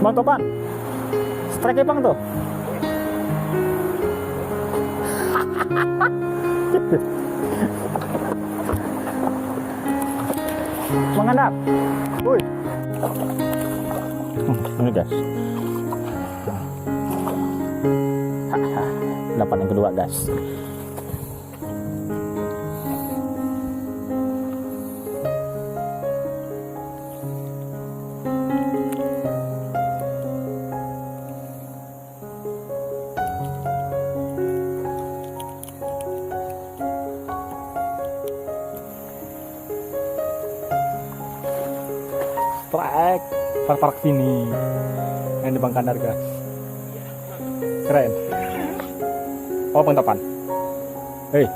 Bang Topan, strike bang tuh. Mengendap. Woi. Ini guys. Dapat yang kedua guys. Strike park sini yang di Bang Kandar guys, keren. Oh Bang Topan, hei.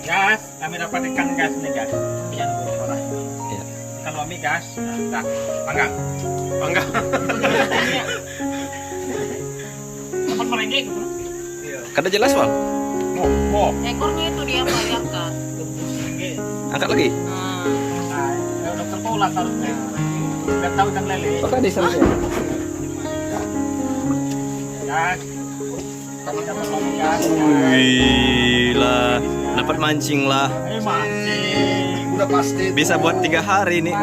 Gas, kami dapat ikan gas nih gas. Yang orang. Iya. Ikan lomi gas. Nah, panggang. Panggang. Dapat merengek gitu. Iya. Kada jelas Wal. Oh. Ekornya itu dia Pak diangkat. Angkat lagi. Nah, dokter Polat harusnya. Biar tahu ikan lele. Oh tadi seharusnya. Gas. Kami dapat lomi gas. Gila, dapat mancing lah. Ayo mancing. Udah pasti. Bisa buat 3 hari nih.